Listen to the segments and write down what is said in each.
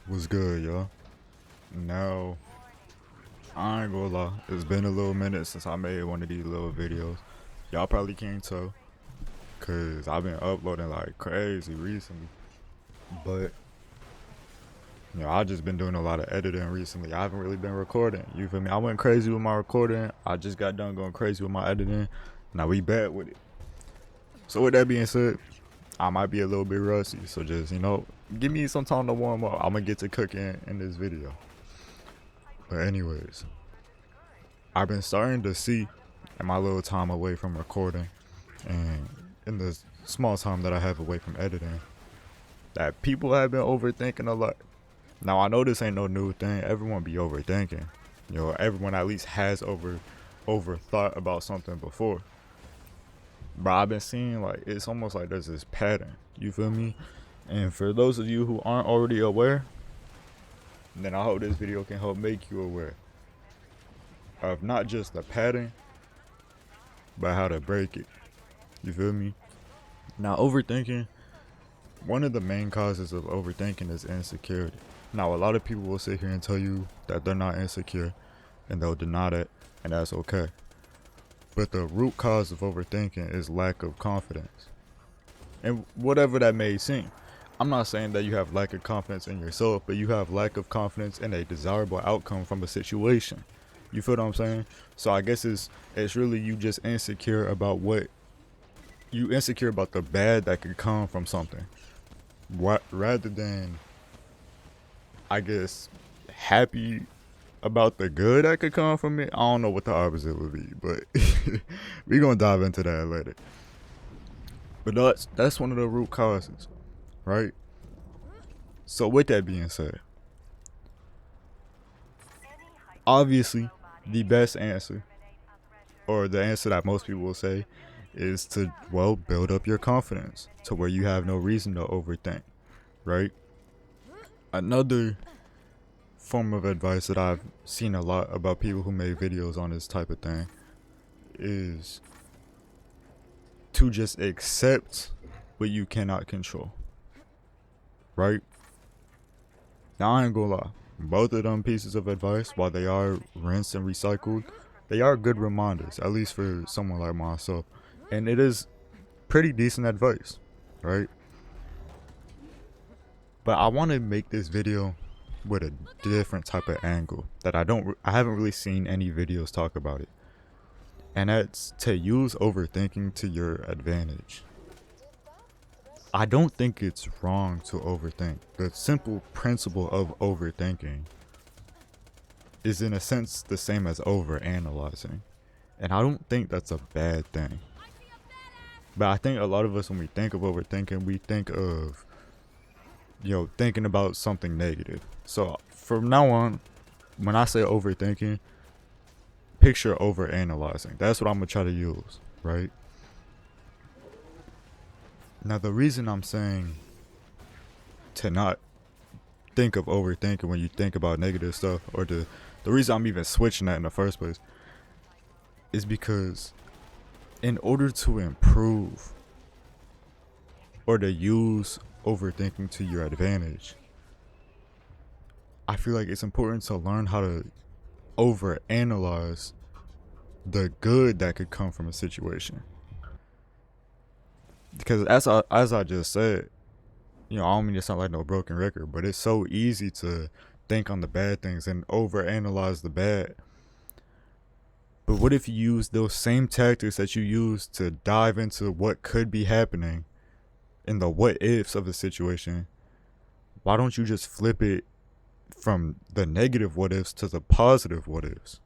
Was good, y'all. Now, I ain't gonna lie, it's been a little minute since I made one of these little videos. Y'all probably can't tell, cause I've been uploading like crazy recently. But I just been doing a lot of editing recently. I haven't really been recording. You feel me? I went crazy with my recording. I just got done going crazy with my editing. Now we back with it. So with that being said, I might be a little bit rusty. So just give me some time to warm up. I'm gonna get to cooking in this video. But anyways, I've been starting to see in my little time away from recording and in the small time that I have away from editing that people have been overthinking a lot. Now I know this ain't no new thing. Everyone be overthinking. Everyone at least has overthought about something before. But I've been seeing like it's almost like there's this pattern. You feel me? And for those of you who aren't already aware, then I hope this video can help make you aware of not just the pattern, but how to break it. You feel me? Now, overthinking, one of the main causes of overthinking is insecurity. Now, a lot of people will sit here and tell you that they're not insecure, and they'll deny that, and that's okay. But the root cause of overthinking is lack of confidence. And whatever that may seem, I'm not saying that you have lack of confidence in yourself, but you have lack of confidence in a desirable outcome from a situation. You feel what I'm saying? So I guess it's really you just insecure about insecure about the bad that could come from something. Rather than, I guess, happy about the good that could come from it. I don't know what the opposite would be, but we're gonna dive into that later. But that's one of the root causes, right? So with that being said, obviously the best answer, or the answer that most people will say, is to build up your confidence to where you have no reason to overthink, right? Another form of advice that I've seen a lot about people who make videos on this type of thing is to just accept what you cannot control, right? Now I ain't gonna lie, both of them pieces of advice, while they are rinsed and recycled, they are good reminders, at least for someone like myself. And it is pretty decent advice, right? But I want to make this video with a different type of angle that I haven't really seen any videos talk about it. And that's to use overthinking to your advantage. I don't think it's wrong to overthink. The simple principle of overthinking is in a sense the same as overanalyzing. And I don't think that's a bad thing. But I think a lot of us, when we think of overthinking, we think of, thinking about something negative. So from now on, when I say overthinking, picture overanalyzing. That's what I'm going to try to use, right? Now, the reason I'm saying to not think of overthinking when you think about negative stuff, or the reason I'm even switching that in the first place, is because in order to improve or to use overthinking to your advantage, I feel like it's important to learn how to overanalyze the good that could come from a situation. Because as I just said, I don't mean to sound like no broken record, but it's so easy to think on the bad things and overanalyze the bad. But what if you use those same tactics that you use to dive into what could be happening in the what ifs of a situation? Why don't you just flip it from the negative what ifs to the positive what ifs?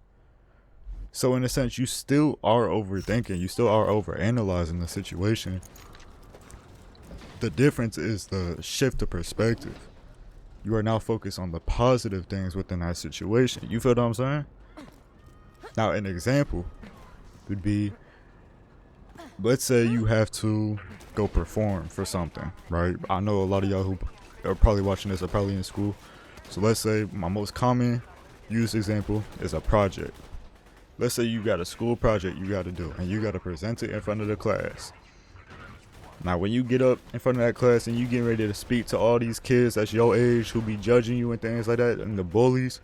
So in a sense, you still are overthinking, you still are overanalyzing the situation. The difference is the shift of perspective. You are now focused on the positive things within that situation. You feel what I'm saying? Now, an example would be, let's say you have to go perform for something, right? I know a lot of y'all who are probably watching this are probably in school. So let's say my most common used example is a project. Let's say you got a school project you got to do, and you got to present it in front of the class. Now, when you get up in front of that class and you get ready to speak to all these kids that's your age who be judging you and things like that, and the bullies,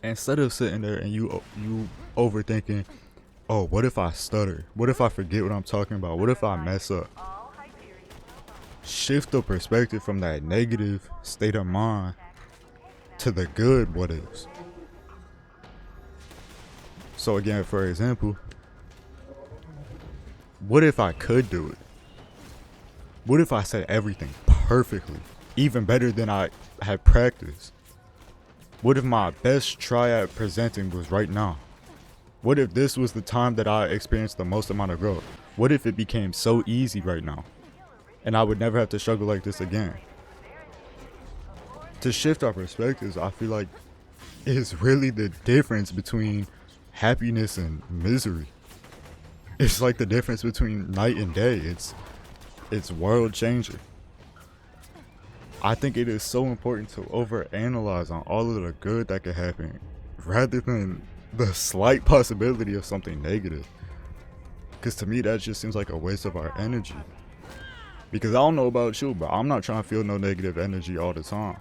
instead of sitting there and you overthinking, oh, what if I stutter? What if I forget what I'm talking about? What if I mess up? Shift the perspective from that negative state of mind to the good what ifs. So again, for example, what if I could do it? What if I said everything perfectly, even better than I had practiced? What if my best try at presenting was right now? What if this was the time that I experienced the most amount of growth? What if it became so easy right now and I would never have to struggle like this again? To shift our perspectives, I feel like is really the difference between happiness and misery. It's like the difference between night and day. It's world changing. I think it is so important to overanalyze on all of the good that could happen rather than the slight possibility of something negative. Because to me, that just seems like a waste of our energy. Because I don't know about you, but I'm not trying to feel no negative energy all the time.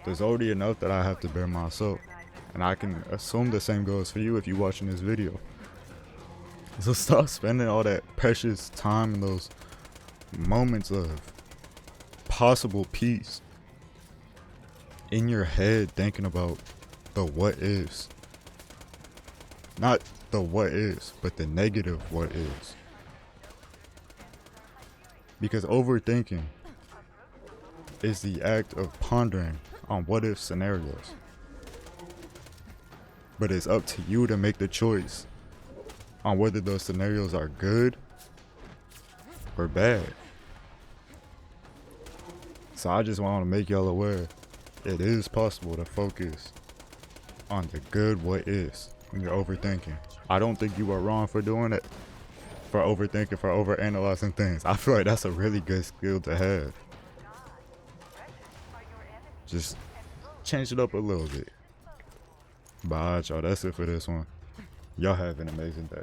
There's already enough that I have to bear myself. And I can assume the same goes for you if you're watching this video. So stop spending all that precious time in those moments of possible peace in your head thinking about the what ifs. Not the what is, but the negative what is. Because overthinking is the act of pondering on what if scenarios. But it's up to you to make the choice on whether those scenarios are good or bad. So I just want to make y'all aware it is possible to focus on the good what is when you're overthinking. I don't think you are wrong for doing it, for overthinking, for overanalyzing things. I feel like that's a really good skill to have. Just change it up a little bit. But alright, y'all, that's it for this one. Y'all have an amazing day.